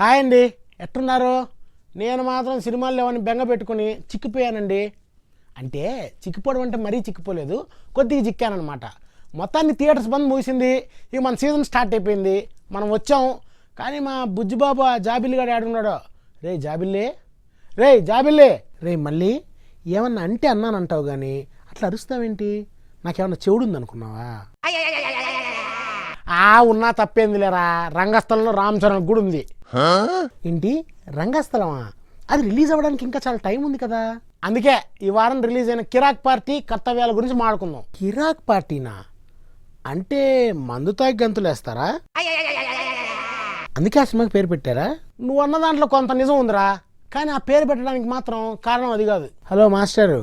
Hi అండి, ఎట్టున్నారు? నేను మాత్రం సినిమాలు లేవని బెంగ పెట్టుకుని చిక్కిపోయానండి. అంటే చిక్కిపోవడం అంటే మరీ చిక్కిపోలేదు, కొద్దిగా చిక్కానమాట. మొత్తాన్ని థియేటర్స్ బంద్ ముగిసింది. ఇక మన సీజన్ స్టార్ట్ అయిపోయింది. మనం వచ్చాం. కానీ మా బుజ్జిబాబు ఆ జాబిల్లిగాడు ఆడున్నాడు. రే జాబిల్లి, రే జాబిల్లి, రే మళ్ళీ ఏమన్నా అంటే అన్నానంటావు కానీ అట్లా అరుస్తావేంటి? నాకేమన్నా చెవుడు ఉందనుకున్నావా? ఉన్నా తప్పేంది లేరా, రంగస్థలంలో రామ్ చరణ్ కూడా ఉంది. ఏంటి రంగస్థలమా? అది రిలీజ్ అవ్వడానికి ఇంకా చాలా టైం ఉంది కదా. అందుకే ఈ వారం రిలీజ్ అయిన కిరాక్ పార్టీ కర్తవ్యాల గురించి మాట్లాడుకుందాం. కిరాక్ పార్టీనా? అంటే మందు తాగి గంతులు వేస్తారా? అందుకే ఆ సినిమాకి పేరు పెట్టారా? నువ్వు అన్న దాంట్లో కొంత నిజం ఉందిరా, కానీ ఆ పేరు పెట్టడానికి మాత్రం కారణం అది కాదు. హలో మాస్టరు,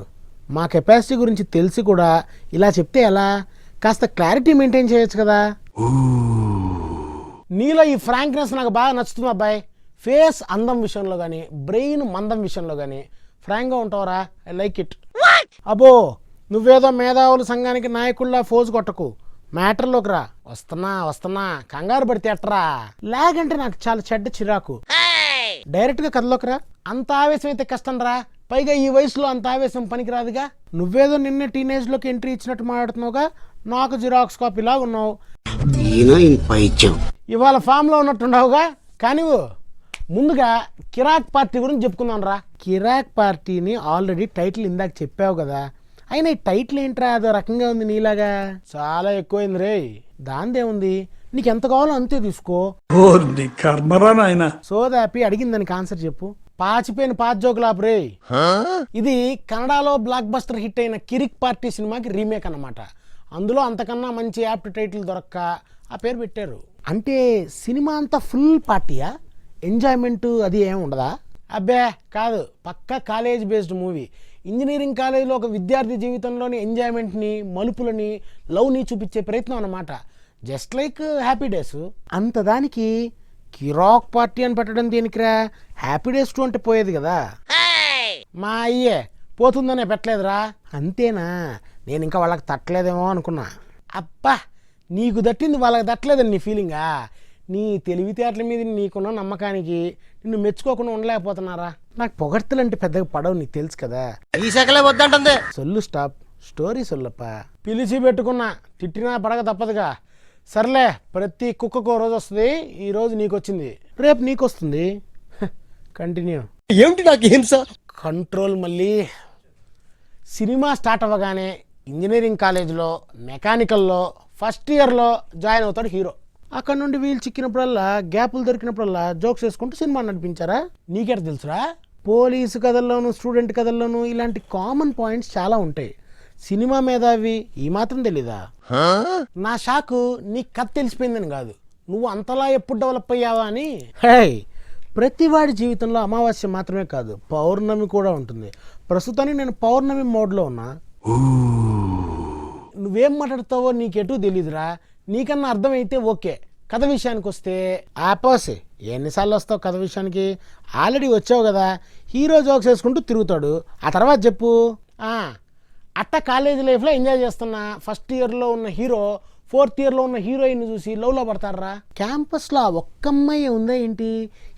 మా కెపాసిటీ గురించి తెలిసి కూడా ఇలా చెప్తే ఎలా? కాస్త క్లారిటీ మెయింటైన్ చేయొచ్చు కదా. నీలో ఈ ఫ్రాంక్నెస్ నాకు బాగా నచ్చుతుంది అబ్బాయి. ఫేస్ అందం విషయంలో కానీ బ్రెయిన్ మందం విషయంలో కానీ ఫ్రాంక్గా ఉంటావురా. I like it. అబ్బో, నువ్వేదో మేధావుల సంఘానికి నాయకుల్లా ఫోజు కొట్టకు, మ్యాటర్లోకి రా. వస్తున్నా కంగారు పడితే ఎట్టరా? లేకంటే నాకు చాలా చెడ్డ చిరాకు. డైరెక్ట్గా కథలోకి రా. అంత ఆవేశం అయితే కష్టం రా. పైగా ఈ వయసులో అంత ఆవేశం పనికిరాదుగా. నువ్వేదో నిన్నే టీనేజ్లోకి ఎంట్రీ ఇచ్చినట్టు మాట్లాడుతున్నావుగా, నాకు జిరాక్స్ కాపీ లాగా ఉన్నావు. ఇవాళ ఫామ్లో ఉన్నట్టుండవుగా. కానీ ముందుగా కిరాక్ పార్టీ గురించి చెప్పుకుందాం రా. కిరాక్ పార్టీని ఆల్రెడీ టైటిల్ ఇందాక చెప్పావు కదా. అయినా ఈ టైటిల్ ఏంట్రా, అదో రకంగా ఉంది నీలాగా. చాలా ఎక్కువైంది రే. దాందేముంది, నీకు ఎంత కావాలో అంతే తీసుకో. సోదాపి అడిగిన దానికి ఆన్సర్ చెప్పు. పాచిపోయిన పాత జోకులాపు రే. ఇది కన్నడలో బ్లాక్ బస్టర్ హిట్ అయిన కిరిక్ పార్టీ సినిమాకి రీమేక్ అన్నమాట. అందులో అంతకన్నా మంచి యాప్ట్ టైటిల్ దొరక్క ఆ పేరు పెట్టారు. అంటే సినిమా అంతా ఫుల్ పార్టీయా? ఎంజాయ్మెంట్ అది ఏమి ఉండదా? అబ్బే కాదు, పక్కా కాలేజ్ బేస్డ్ మూవీ. ఇంజనీరింగ్ కాలేజీలో ఒక విద్యార్థి జీవితంలోని ఎంజాయ్మెంట్ని, మలుపులని, లవ్ని చూపించే ప్రయత్నం అన్నమాట. Just like happy days. అంత దానికి కిరాక్ పార్టీ అని పెట్టడం దేనికిరా? హ్యాపీ డేస్ 2 అంటే పోయేది కదా. మా అయ్యే పోతుందనే పెట్టలేదురా. అంతేనా? నేను ఇంకా వాళ్ళకి తట్టలేదేమో అనుకున్నా. అబ్బా, నీకు దట్టింది వాళ్ళకి దట్టలేదని నీ ఫీలింగా? నీ తెలివితేటల మీద నీకున్న నమ్మకానికి నిన్ను మెచ్చుకోకుండా ఉండలేకపోతున్నారా? నాకు పొగడ్తలంటే పెద్దగా పడవు, నీకు తెలుసు కదా. ఈ శాఖలే వద్దంటుంది. సొల్లు స్టాప్, స్టోరీ సొల్లప్ప. పిలిచి పెట్టుకున్నా, తిట్టినా పడక తప్పదుగా. సర్లే, ప్రతి కుక్కకు రోజు వస్తుంది. ఈ రోజు నీకు వచ్చింది, రేపు నీకు వస్తుంది. కంటిన్యూ. ఏమిటి నాకు హింస? కంట్రోల్. మళ్ళీ సినిమా స్టార్ట్ అవ్వగానే ఇంజనీరింగ్ కాలేజీలో మెకానికల్లో ఫస్ట్ ఇయర్లో జాయిన్ అవుతాడు హీరో. అక్కడ నుండి వీలు చిక్కినప్పుడల్లా, గ్యాపులు దొరికినప్పుడల్లా జోక్స్ వేసుకుంటూ సినిమా నడిపించారా? నీకెట తెలుసురా? పోలీసు కథల్లోనూ స్టూడెంట్ కథల్లోనూ ఇలాంటి కామన్ పాయింట్స్ చాలా ఉంటాయి. సినిమా మేధావి ఈ మాత్రం తెలీదా? నా షాకు నీ కథ తెలిసిపోయిందని కాదు, నువ్వు అంతలా ఎప్పుడు డెవలప్ అయ్యావా అని. హే, ప్రతివాడి జీవితంలో అమావాస్య మాత్రమే కాదు, పౌర్ణమి కూడా ఉంటుంది. ప్రస్తుతానికి నేను పౌర్ణమి మోడ్లో ఉన్నా. నువ్వేం మాట్లాడతావో నీకెటూ తెలీదురా. నీకన్నా అర్థమైతే ఓకే. కథ విషయానికి వస్తే ఆపోసి ఎన్నిసార్లు వస్తావు కథ విషయానికి? ఆల్రెడీ వచ్చావు కదా. హీరో జోక్స్ వేసుకుంటూ తిరుగుతాడు. ఆ తర్వాత చెప్పు. అట్ట కాలేజీ లైఫ్లో ఎంజాయ్ చేస్తున్న ఫస్ట్ ఇయర్లో ఉన్న హీరో 4th ఇయర్లో ఉన్న హీరోయిన్ చూసి లవ్లో పడతారా? క్యాంపస్లో ఆ ఒక్క అమ్మాయి ఉందా ఏంటి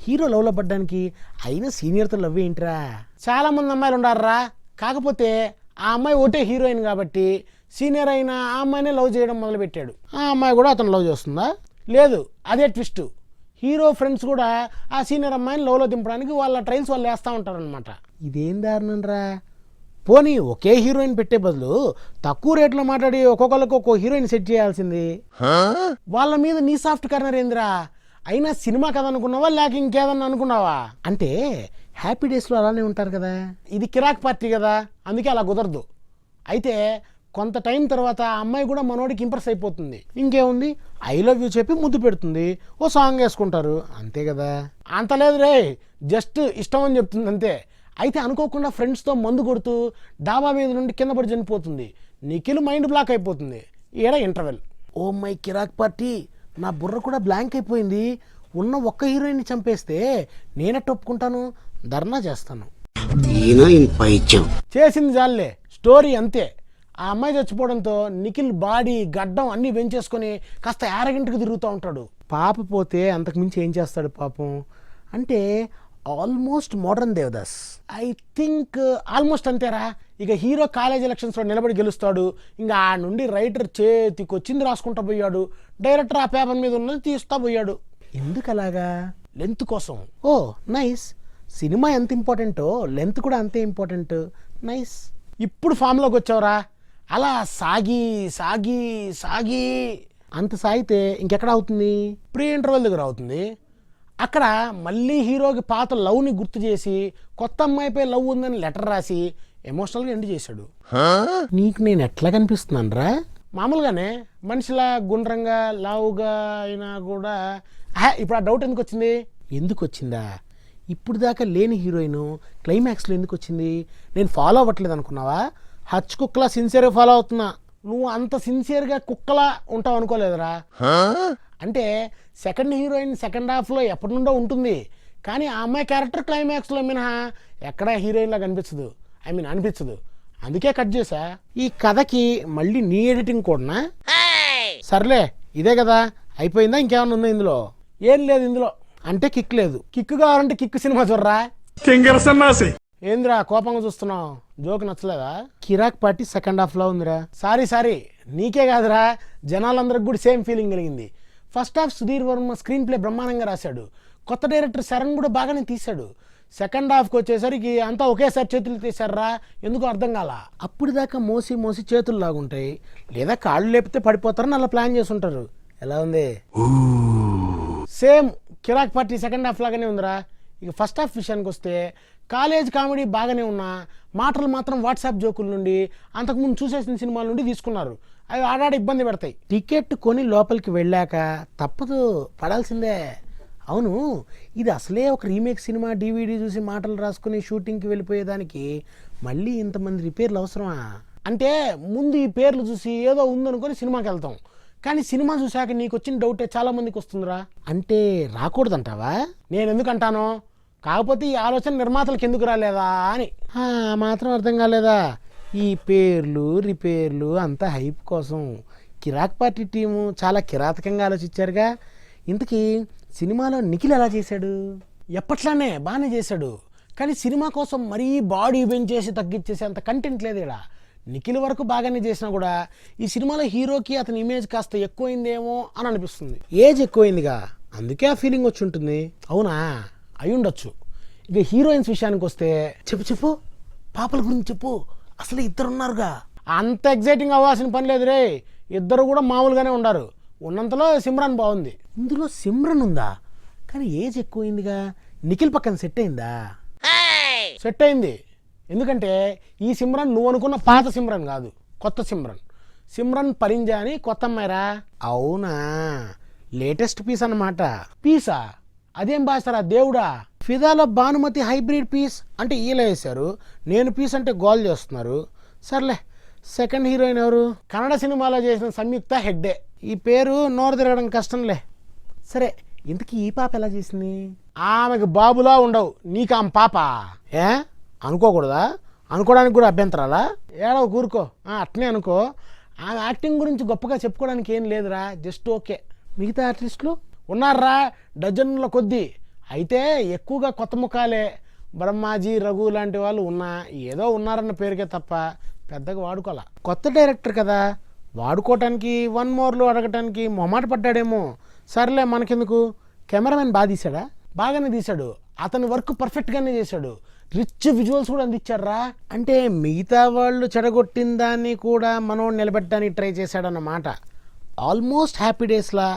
హీరో లవ్లో పడ్డానికి? అయినా సీనియర్తో లవ్ ఏంట్రా? చాలామంది అమ్మాయిలు ఉండారా. కాకపోతే ఆ అమ్మాయి ఒకటే హీరోయిన్ కాబట్టి సీనియర్ అయిన ఆ అమ్మాయినే లవ్ చేయడం మొదలుపెట్టాడు. ఆ అమ్మాయి కూడా అతను లవ్ చేస్తుందా? లేదు, అదే ట్విస్ట్. హీరో ఫ్రెండ్స్ కూడా ఆ సీనియర్ అమ్మాయిని లవ్లో దింపడానికి వాళ్ళ ట్రైల్స్ వాళ్ళు వేస్తూ ఉంటారనమాట. ఇదేం దారుణం రా. పోనీ ఒకే హీరోయిన్ పెట్టే బదులు తక్కువ రేట్లో మాట్లాడి ఒక్కొక్కరికి ఒక్కో హీరోయిన్ సెట్ చేయాల్సింది. వాళ్ళ మీద నీ సాఫ్ట్ కార్నర్ ఏందిరా? అయినా సినిమా కథ అనుకున్నావా లేక ఇంకేదన్నా అనుకున్నావా? అంటే హ్యాపీ డేస్లో అలానే ఉంటారు కదా. ఇది కిరాక్ పార్టీ కదా, అందుకే అలా కుదరదు. అయితే కొంత టైం తర్వాత ఆ అమ్మాయి కూడా మనోడికి ఇంప్రెస్ అయిపోతుంది. ఇంకేముంది, ఐ లవ్ యూ చెప్పి ముద్దు పెడుతుంది, ఓ సాంగ్ వేసుకుంటారు, అంతే కదా. అంత లేదు రే, జస్ట్ ఇష్టం అని చెప్తుంది అంతే. అయితే అనుకోకుండా ఫ్రెండ్స్తో మందు కొడుతూ డాబా మీద నుండి కింద పడి చనిపోతుంది. నిఖిల్ మైండ్ బ్లాక్ అయిపోతుంది. ఈడ interval. Oh my Kirik party, నా బుర్ర కూడా బ్లాంక్ అయిపోయింది. ఉన్న ఒక్క హీరోయిన్ని చంపేస్తే నేనట్టు ఒప్పుకుంటాను, ధర్నా చేస్తాను. చేసింది జాలే, స్టోరీ అంతే. ఆ అమ్మాయి చచ్చిపోవడంతో నిఖిల్ బాడీ గడ్డం అన్నీ పెంచేసుకొని కాస్త యారగంటకు తిరుగుతూ ఉంటాడు. పాప పోతే అంతకుమించి ఏం చేస్తాడు పాపం. అంటే almost modern Devdas. I think almost అంతేరా. ఇక హీరో కాలేజ్ ఎలక్షన్స్లో నిలబడి గెలుస్తాడు, ఇంకా ఆ నుండి రైటర్ చేతికి వచ్చింది రాసుకుంటా పోయాడు, డైరెక్టర్ ఆ పేపర్ మీద ఉన్నది తీస్తా పోయాడు. ఎందుకు అలాగా? లెంత్ కోసం. ఓ నైస్. సినిమా ఎంత ఇంపార్టెంటో లెంత్ కూడా అంతే ఇంపార్టెంట్. నైస్. ఇప్పుడు ఫామ్లోకి వచ్చావురా. అలా సాగి సాగి సాగి అంత సాగితే ఇంకెక్కడ అవుతుంది? ప్రీ ఇంటర్వెల్ దగ్గర అవుతుంది. అక్కడ మళ్ళీ హీరోకి పాత లవ్ని గుర్తు చేసి కొత్త అమ్మాయిపై లవ్ ఉందని లెటర్ రాసి ఎమోషనల్గా ఎండ్ చేశాడు. నీకు నేను ఎట్లా కనిపిస్తున్నాను రా? మామూలుగానే మనిషిలా గుండ్రంగా లావుగా అయినా కూడా ఇప్పుడు ఆ డౌట్ ఎందుకు వచ్చింది? ఎందుకు వచ్చిందా? ఇప్పుడు దాకా లేని హీరోయిన్ క్లైమాక్స్లో ఎందుకు వచ్చింది? నేను ఫాలో అవ్వట్లేదు అనుకున్నావా? హచ్ కుక్కలా సిన్సియర్గా ఫాలో అవుతున్నా. నువ్వు అంత సిన్సియర్గా కుక్కలా ఉంటావు అనుకోలేదురా. అంటే సెకండ్ హీరోయిన్ సెకండ్ హాఫ్లో ఎప్పటి నుండో ఉంటుంది, కానీ ఆ అమ్మాయి క్యారెక్టర్ క్లైమాక్స్లో మినహా ఎక్కడా హీరోయిన్లా కనిపించదు. అనిపించదు. అందుకే కట్ చేశా. ఈ కథకి మళ్ళీ నీ ఎడిటింగ్ కూడా. సర్లే, ఇదే కదా అయిపోయిందా? ఇంకేమన్నా ఉందా ఇందులో? ఏం లేదు ఇందులో. అంటే కిక్ లేదు. కిక్ కావాలంటే కిక్ సినిమా చూడరా. ఏందిరా కోపంగా చూస్తున్నావు? జోక్ నచ్చలేదా? కిరాక్ పార్టీ సెకండ్ హాఫ్ లో ఉందిరా. సారీ నీకే కాదురా, జనాలందరికి కూడా సేమ్ ఫీలింగ్ కలిగింది. First half Sudheer Varma screen play బ్రహ్మాండంగా రాశాడు, కొత్త డైరెక్టర్ శరణ్ కూడా బాగానే తీశాడు. సెకండ్ హాఫ్కి వచ్చేసరికి అంతా ఒకేసారి చేతులు తీశారా, ఎందుకు అర్థం కాల. అప్పుడు దాకా మోసి మోసి చేతులు లాగుంటాయి, లేదా కాళ్ళు లేపితే పడిపోతారని అలా ప్లాన్ చేసి ఉంటారు. ఎలా ఉంది? సేమ్ కిరాక్ పార్టీ సెకండ్ హాఫ్ లాగానే ఉందిరా. ఇక ఫస్ట్ హాఫ్ విషయానికి వస్తే కాలేజ్ కామెడీ బాగానే ఉన్నా మాటలు మాత్రం వాట్సాప్ జోకుల నుండి అంతకుముందు చూసేసిన సినిమాల నుండి తీసుకున్నారు. అవి ఆడాడ ఇబ్బంది పెడతాయి. టికెట్ కొని లోపలికి వెళ్ళాక తప్పదు, పడాల్సిందే. అవును, ఇది అసలే ఒక రీమేక్ సినిమా. DVD చూసి మాటలు రాసుకుని షూటింగ్కి వెళ్ళిపోయేదానికి మళ్ళీ ఇంతమంది రిపేర్లు అవసరమా? అంటే ముందు ఈ పేర్లు చూసి ఏదో ఉందనుకొని సినిమాకి వెళ్తాం, కానీ సినిమా చూశాక నీకు వచ్చిన డౌటే చాలా మందికి వస్తుందిరా. అంటే రాకూడదంటావా? నేను ఎందుకు అంటాను, కాకపోతే ఈ ఆలోచన నిర్మాతలకు ఎందుకు రాలేదా అని. మాత్రం అర్థం కాలేదా? ఈ పేర్లు రిపేర్లు అంతా హైప్ కోసం. కిరాక్ పార్టీ టీము చాలా కిరాతకంగా ఆలోచించారుగా. ఇంతకీ సినిమాలో నిఖిల్ ఎలా చేశాడు? ఎప్పట్లానే బాగానే చేశాడు, కానీ సినిమా కోసం మరీ బాడీ పెంచేసి తగ్గించేసి అంత కంటెంట్ లేదు ఇక్కడ. నిఖిల్ వరకు బాగానే చేసినా కూడా ఈ సినిమాలో హీరోకి అతని ఇమేజ్ కాస్త ఎక్కువైందేమో అని అనిపిస్తుంది. ఏజ్ ఎక్కువైందిగా, అందుకే ఆ ఫీలింగ్ వచ్చి ఉంటుంది. అవునా? అయి ఉండొచ్చు. ఇక హీరోయిన్స్ విషయానికి వస్తే చెప్పు పాపల గురించి చెప్పు. అసలు ఇద్దరు ఉన్నారుగా. అంత ఎగ్జైటింగ్ అవ్వాల్సిన పని లేదు రే, ఇద్దరు కూడా మామూలుగానే ఉండారు. ఉన్నంతలో సిమ్రాన్ బాగుంది. ఇందులో సిమ్రన్ ఉందా? కానీ ఏజ్ ఎక్కువైందిగా. నిఖిల్ పక్కన సెట్ అయిందా? సెట్ అయింది. ఎందుకంటే ఈ సిమ్రన్ నువ్వు అనుకున్న పాత సిమ్రన్ కాదు, కొత్త సిమ్రన్ పరింజా అని కొత్త అమ్మాయిరా. అవునా? లేటెస్ట్ పీస్ అన్నమాట. పీసా? అదేం భాషరా దేవుడా? ఫిదాలో భానుమతి హైబ్రిడ్ పీస్ అంటే ఈలా వేశారు, నేను పీస్ అంటే గోల్ చేస్తున్నారు. సర్లే, సెకండ్ హీరోయిన్ ఎవరు? కన్నడ సినిమాలో చేసిన సంయుక్త హెగ్డే. ఈ పేరు నోరు తిరగడం కష్టంలే. సరే, ఇంతకీ ఈ పాప ఎలా చేసింది? ఆమెకు బాబులా ఉండవు, నీకు ఆమె పాప. అనుకోకూడదా? అనుకోవడానికి కూడా అభ్యంతరాలా? ఏడవ కూరుకో, అట్నే అనుకో. ఆమె యాక్టింగ్ గురించి గొప్పగా చెప్పుకోవడానికి ఏం లేదురా, జస్ట్ ఓకే. మిగతా ఆర్టిస్టులు ఉన్నారా డజన్ల కొద్దీ, అయితే ఎక్కువగా కొత్త ముఖాలే. బ్రహ్మాజీ, రఘు లాంటి వాళ్ళు ఏదో ఉన్నారన్న పేరుకే తప్ప పెద్దగా వాడుకోవాలా. కొత్త డైరెక్టర్ కదా, వాడుకోవటానికి వన్ మోర్లు అడగటానికి మొహమాట పడ్డాడేమో. సర్లే, మనకెందుకు. కెమెరామెన్ బాగా తీశాడా? బాగానే తీశాడు. అతని వర్క్ పర్ఫెక్ట్గానే చేశాడు. రిచ్ విజువల్స్ కూడా అందించారా. అంటే మిగతా వాళ్ళు చెడగొట్టిన దాన్ని కూడా మనోడు నిలబెట్టడానికి ట్రై చేశాడన్నమాట. ఆల్మోస్ట్ హ్యాపీ డేస్లా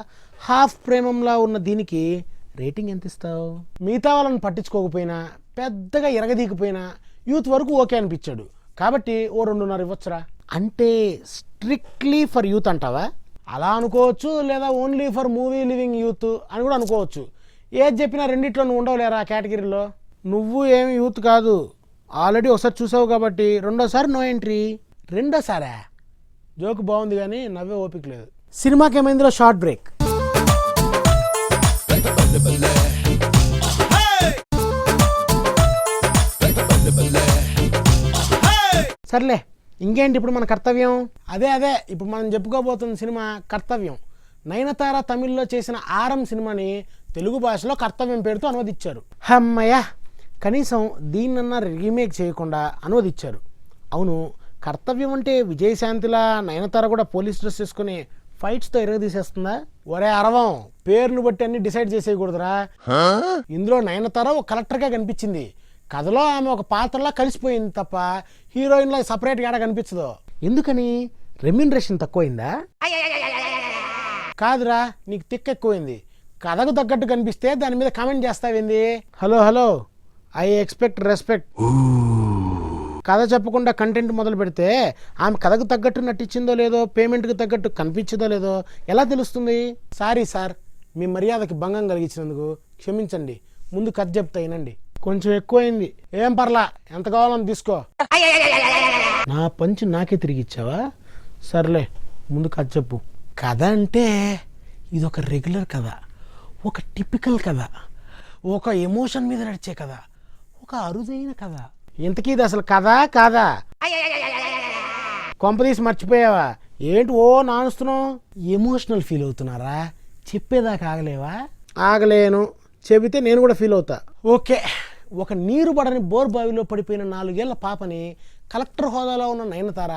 హాఫ్ ప్రేమంలా ఉన్న దీనికి రేటింగ్ ఎంత ఇస్తావు? మిగతా వాళ్ళని పట్టించుకోకపోయినా పెద్దగా ఎరగదీకపోయినా యూత్ వరకు ఓకే అనిపించాడు, కాబట్టి ఓ 2.5 ఇవ్వచ్చురా. అంటే స్ట్రిక్ట్లీ ఫర్ యూత్ అంటావా? అలా అనుకోవచ్చు, లేదా only for movie living youth అని కూడా అనుకోవచ్చు. ఏది చెప్పినా రెండిట్లో నువ్వు ఉండవులేరా ఆ కేటగిరీలో. నువ్వు ఏమి యూత్ కాదు, ఆల్రెడీ ఒకసారి చూసావు కాబట్టి రెండోసారి నో ఎంట్రీ. రెండోసారా? జోక్ బాగుంది కానీ నవ్వే ఓపిక లేదు. సినిమాకి ఏమైందిలో షార్ట్ బ్రేక్. సర్లే, ఇంకేంటి ఇప్పుడు మన కర్తవ్యం? అదే ఇప్పుడు మనం చెప్పుకోబోతున్న సినిమా కర్తవ్యం. నయనతార తమిళ్లో చేసిన ఆరం సినిమాని తెలుగు భాషలో కర్తవ్యం పేరుతో అనువదించారు. అమ్మయ్య, కనీసం దీన్నన్నా రీమేక్ చేయకుండా అనువదించారు. అవును, కర్తవ్యం అంటే విజయశాంతిలా నయనతార కూడా పోలీస్ డ్రెస్ వేసుకుని ఫైట్స్తో ఎరగదీసేస్తుందా? ఒరే అరవం, పేరును బట్టి అన్ని డిసైడ్ చేసేయకూడదురా. ఇందులో నయనతార ఒక కలెక్టర్గా కనిపించింది. కథలో ఆమె ఒక పాత్రలా కలిసిపోయింది తప్ప హీరోయిన్లో సపరేట్గా ఏడా కనిపించదు. ఎందుకని? రెమ్యూనరేషన్ తక్కువైందా? కాదురా, నీకు తిక్క ఎక్కువైంది. కథకు తగ్గట్టు కనిపిస్తే దాని మీద కామెంట్ చేస్తావేంది? Hello, I expect respect. కథ చెప్పకుండా కంటెంట్ మొదలు పెడితే ఆమె కథకు తగ్గట్టు నటించిందో లేదో, పేమెంట్కి తగ్గట్టు కనిపించిందో లేదో ఎలా తెలుస్తుంది? సారీ సార్, మీ మర్యాదకి భంగం కలిగించినందుకు క్షమించండి. ముందు కథ చెప్తా వినండి. కొంచెం ఎక్కువైంది, ఏం పర్లా, ఎంత కావాలని తీసుకో. నా పంచి నాకే తిరిగి ఇచ్చావా? సర్లే, ముందు కథ చెప్పు. కథ అంటే ఇదొక రెగ్యులర్ కథ, ఒక టిపికల్ కథ, ఒక ఎమోషన్ మీద నడిచే కథ, ఒక అరుదైన కథ. ఇంతకీ ఇది అసలు కథ కాదా? కొంపదీసి మర్చిపోయావా? ఏంటి ఓ నానుస్తున్నావు? ఎమోషనల్ ఫీల్ అవుతున్నారా? చెప్పేదాకా ఆగలేవా? ఆగలేను, చెబితే నేను కూడా ఫీల్ అవుతా. ఓకే, ఒక నీరు పడని బోర్ బావిలో పడిపోయిన 4 ఏళ్ల పాపని కలెక్టర్ హోదాలో ఉన్న నయనతార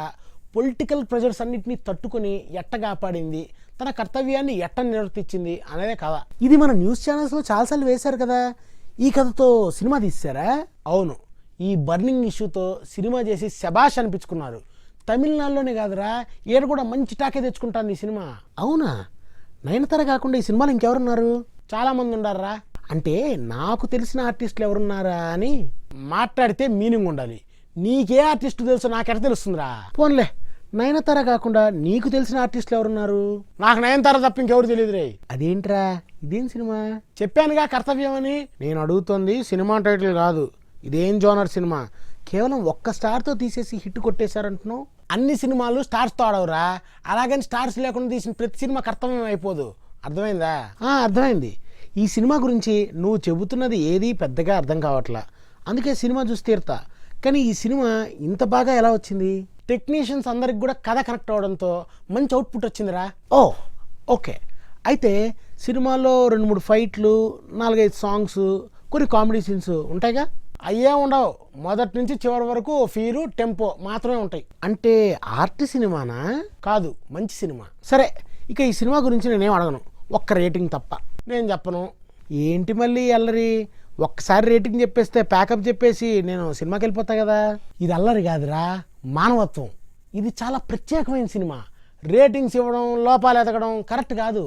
పొలిటికల్ ప్రెజర్స్ అన్నింటినీ తట్టుకొని ఎట్ట కాపాడింది, తన కర్తవ్యాన్ని ఎట్ట నిర్వర్తించింది అనేదే కథ. ఇది మన న్యూస్ ఛానల్స్లో చాలాసార్లు వేశారు కదా. ఈ కథతో సినిమా తీశారా? అవును, ఈ బర్నింగ్ ఇష్యూతో సినిమా చేసి శబాష్ అనిపించుకున్నారు. తమిళనాడులోనే కాదురా, ఈడ కూడా మంచి టాకే తెచ్చుకుంటాను ఈ సినిమా. అవునా? నయనతార కాకుండా ఈ సినిమాలో ఇంకెవరున్నారు? చాలామంది ఉండారా. అంటే నాకు తెలిసిన ఆర్టిస్టులు ఎవరున్నారా అని మాట్లాడితే మీనింగ్ ఉండాలి. నీకే ఆర్టిస్ట్ తెలుసు నాకెట తెలుస్తుందిరా? పోన్లే, నయనతార కాకుండా నీకు తెలిసిన ఆర్టిస్టులు ఎవరున్నారు? నాకు నయనతార తప్ప ఇంకెవరు తెలియదు రే. అదేంట్రా, ఇదేం సినిమా? చెప్పానుగా కర్తవ్యం అని. నేను అడుగుతుంది సినిమా టైటిల్ కాదు, ఇదేం జోనర్ సినిమా. కేవలం ఒక్క స్టార్తో తీసేసి హిట్ కొట్టేశారంటున్నావు. అన్ని సినిమాలు స్టార్స్తో ఆడవురా. అలాగని స్టార్స్ లేకుండా తీసిన ప్రతి సినిమా కర్తవ్యం అయిపోదు. అర్థమైందా? అర్థమైంది. ఈ సినిమా గురించి నువ్వు చెబుతున్నది ఏది పెద్దగా అర్థం కావట్లా, అందుకే సినిమా చూసి తీరుతా. కానీ ఈ సినిమా ఇంత బాగా ఎలా వచ్చింది? టెక్నీషియన్స్ అందరికి కూడా కథ కనెక్ట్ అవడంతో మంచి అవుట్పుట్ వచ్చిందిరా. ఓకే, అయితే సినిమాలో 2-3 ఫైట్లు, 4-5 సాంగ్స్, కొన్ని కామెడీ సీన్స్ ఉంటాయిగా? అయ్యే ఉండవు. మొదటి నుంచి చివరి వరకు ఫీరు, టెంపో మాత్రమే ఉంటాయి. అంటే ఆర్ట్ సినిమానా? కాదు, మంచి సినిమా. సరే, ఇక ఈ సినిమా గురించి నేనేం అడగను, ఒక్క రేటింగ్ తప్ప. నేను చెప్పను. ఏంటి మళ్ళీ అల్లరి? ఒక్కసారి రేటింగ్ చెప్పేస్తే ప్యాకప్ చెప్పేసి నేను సినిమాకి వెళ్ళిపోతా కదా. ఇది అల్లరి కాదురా, మానవత్వం. ఇది చాలా ప్రత్యేకమైన సినిమా. రేటింగ్స్ ఇవ్వడం, లోపాలు ఎతకడం కరెక్ట్ కాదు.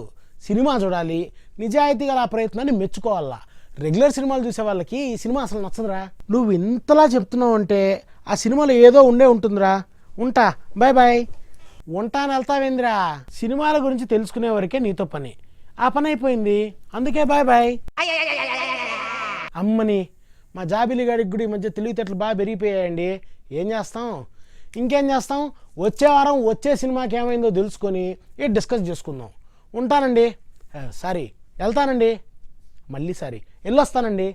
సినిమా చూడాలి, నిజాయితీగా ఆ ప్రయత్నాన్ని మెచ్చుకోవాలా. రెగ్యులర్ సినిమాలు చూసే వాళ్ళకి ఈ సినిమా అసలు నచ్చదురా. నువ్వు ఇంతలా చెప్తున్నావు అంటే ఆ సినిమాలో ఏదో ఉంటుందిరా. ఉంటా, బాయ్ బాయ్. ఉంటాను, వెళ్తావేందిరా? సినిమాల గురించి తెలుసుకునే వరకే నీతో పని. ఆ పని అయిపోయింది, అందుకే బాయ్ బాయ్. అమ్మని, మా జాబిలి గాడికి కూడా ఈ మధ్య తెలివితేటలు బాగా పెరిగిపోయాయండి. ఏం చేస్తాం, ఇంకేం చేస్తాం. వచ్చే వారం వచ్చే సినిమాకి ఏమైందో తెలుసుకొని డిస్కస్ చేసుకుందాం. ఉంటానండి. సారీ, వెళ్తానండి. మళ్ళీ సారీ, వెళ్ళొస్తానండి.